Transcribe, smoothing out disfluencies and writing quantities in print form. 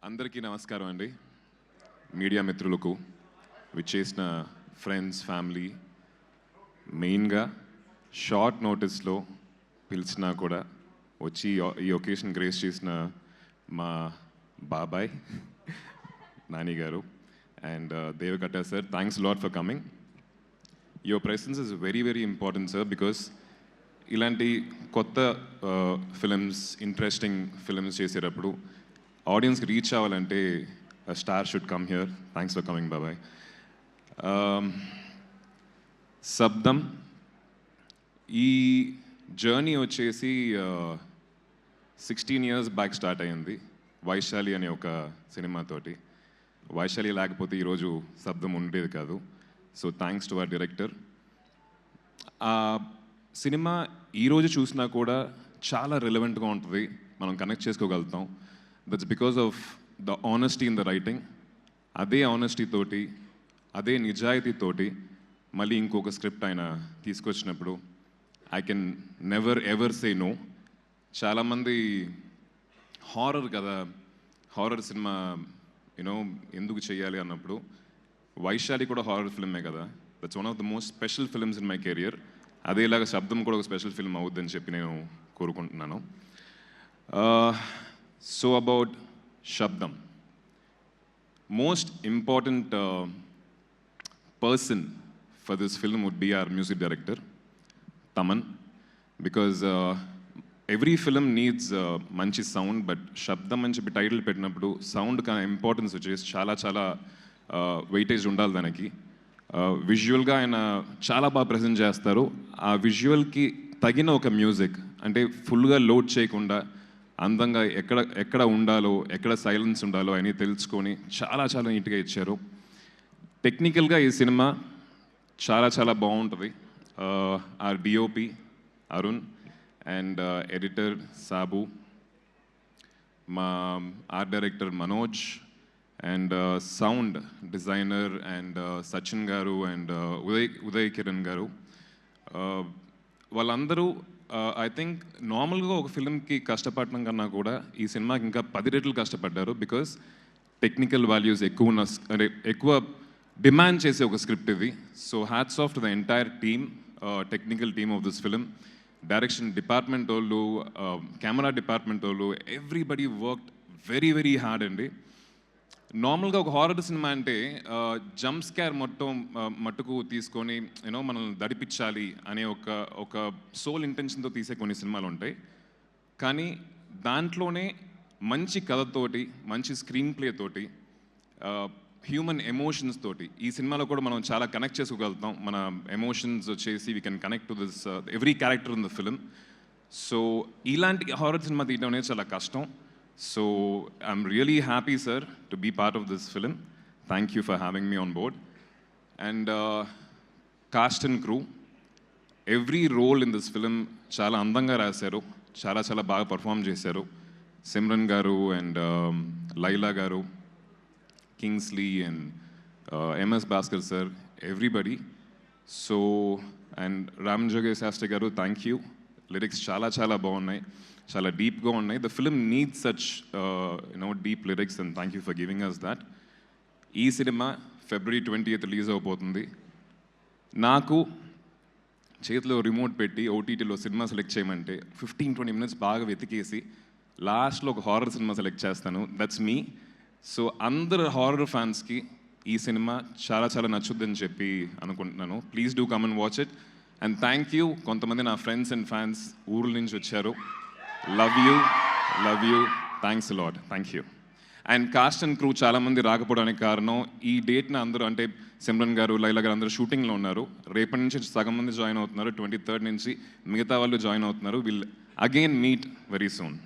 అందరికీ నమస్కారం అండి. మీడియా మిత్రులకు, విచ్చేసిన ఫ్రెండ్స్, ఫ్యామిలీ, మెయిన్గా షార్ట్ నోటీస్లో పిలిచినా కూడా వచ్చి ఈ ఒకేషన్ గ్రేస్ చేసిన మా బాబాయ్ నాని గారు and Deva Katta sir, thanks lot for coming. Your presence is very very important sir, because ఇలాంటి కొత్త ఫిలిమ్స్, ఇంట్రెస్టింగ్ ఫిలిమ్స్ చేసేటప్పుడు ఆడియన్స్కి రీచ్ అవ్వాలంటే star should come here. Thanks for coming బాబాయ్. శబ్దం ఈ జర్నీ వచ్చేసి 16 years బ్యాక్ స్టార్ట్ అయ్యింది వైశాలి అనే ఒక సినిమాతోటి. వైశాలి లేకపోతే ఈరోజు శబ్దం ఉండేది కాదు. So thanks to our director. ఆ సినిమా ఈరోజు చూసినా కూడా చాలా రిలవెంట్గా ఉంటుంది, మనం కనెక్ట్ చేసుకోగలుగుతాం. That's because of the honesty in the writing. అదే ఆనెస్టీ తోటి, అదే నిజాయితీతోటి మళ్ళీ ఇంకొక స్క్రిప్ట్ ఆయన తీసుకొచ్చినప్పుడు I can never ever say no. చాలామంది హారర్ కదా, హారర్ సినిమా యూనో ఎందుకు చేయాలి అన్నప్పుడు, వైశాలి కూడా హారర్ ఫిల్మే కదా. That's one of the most special films in my career. అదేలాగా శబ్దం కూడా ఒక స్పెషల్ ఫిల్మ్ అవుద్దని చెప్పి నేను కోరుకుంటున్నాను. సో అబౌట్ శబ్దం, most important person for this film would be our music director, Taman, because every film needs manchi sound, but Shabdam అని చెప్పి టైటిల్ పెట్టినప్పుడు సౌండ్ కా ఇంపార్టెన్స్ వచ్చేసి చాలా చాలా వెయిటేజ్ ఉండాలి దానికి. విజువల్గా ఆయన చాలా బాగా ప్రజెంట్ చేస్తారు. ఆ విజువల్కి తగిన ఒక మ్యూజిక్, అంటే ఫుల్గా లోడ్ చేయకుండా అందంగా ఎక్కడ ఉండాలో, ఎక్కడ సైలెన్స్ ఉండాలో అని తెలుసుకొని చాలా చాలా నీట్గా ఇచ్చారు. టెక్నికల్గా ఈ సినిమా చాలా చాలా బాగుంటుంది. ఆ DOP Arun and editor Sabu, మా art director Manoj and sound designer and Sachin గారు అండ్ ఉదయ్ కిరణ్ గారు, వాళ్ళందరూ ఐ థింక్ నార్మల్గా ఒక ఫిల్మ్కి కష్టపడడం కన్నా కూడా ఈ సినిమాకి ఇంకా 10 రెట్లు కష్టపడ్డారు. బికాస్ టెక్నికల్ వాల్యూస్ ఎక్కువ డిమాండ్ చేసే ఒక స్క్రిప్ట్ ఇది. So hats off to the entire team, technical team of this film. Direction department వాళ్ళు, కెమెరా డిపార్ట్మెంట్ వాళ్ళు, everybody worked very very hard అండి. నార్మల్గా ఒక హారర్ సినిమా అంటే జంప్ స్కేర్ మట్టుకు తీసుకొని యూనో మనల్ని దడిపించాలి అనే ఒక సోల్ ఇంటెన్షన్తో తీసే కొన్ని సినిమాలు ఉంటాయి. కానీ దాంట్లోనే మంచి కథతోటి, మంచి స్క్రీన్ ప్లే తోటి, హ్యూమన్ ఎమోషన్స్ తోటి ఈ సినిమాలో కూడా మనం చాలా కనెక్ట్ చేసుకోగలుగుతాం. మన ఎమోషన్స్ వచ్చేసి we can connect to this every character in the film. So ఇలాంటి హారర్ సినిమా తీయడం అనేది చాలా కష్టం. So I'm really happy, sir, to be part of this film. Thank you for having me on board. And cast and crew, every role in this film చాలా అందంగా రాశారు, చాలా చాలా బాగా పర్ఫామ్ చేశారు. సిమ్రన్ గారు అండ్ లైలా గారు, Kingsley and MS Bhaskar sir, everybody. So and Ram జోగేష్ శాస్త్రి గారు, థ్యాంక్ యూ. లిరిక్స్ చాలా చాలా బాగున్నాయి, చాలా డీప్గా ఉన్నాయి. The film needs such deep lyrics and thank you for giving us that. ఈ సినిమా February 20th రిలీజ్ అవబోతుంది. నాకు చేతిలో రిమోట్ పెట్టి ఓటీటీలో సినిమా సెలెక్ట్ చేయమంటే 15-20 minutes బాగా వెతికేసి లాస్ట్లో ఒక హారర్ సినిమా సెలెక్ట్ చేస్తాను. That's me. సో అందరు హారర్ ఫ్యాన్స్కి ఈ సినిమా చాలా చాలా నచ్చుద్దని చెప్పి అనుకుంటున్నాను. Please do come and watch it. And thank you, కొంతమంది నా ఫ్రెండ్స్ అండ్ ఫ్యాన్స్ ఊర్ల నుంచి వచ్చారు. Love you, thanks lot, thank you. And cost and crew చాలామంది రాకపోవడానికి కారణం, ఈ డేట్ని అందరూ అంటే సిమ్రన్ గారు, లైలా గారు అందరూ షూటింగ్లో ఉన్నారు. రేపటి నుంచి సగం మంది జాయిన్ అవుతున్నారు, 23rd నుంచి మిగతా వాళ్ళు జాయిన్ అవుతున్నారు. Will again meet very soon.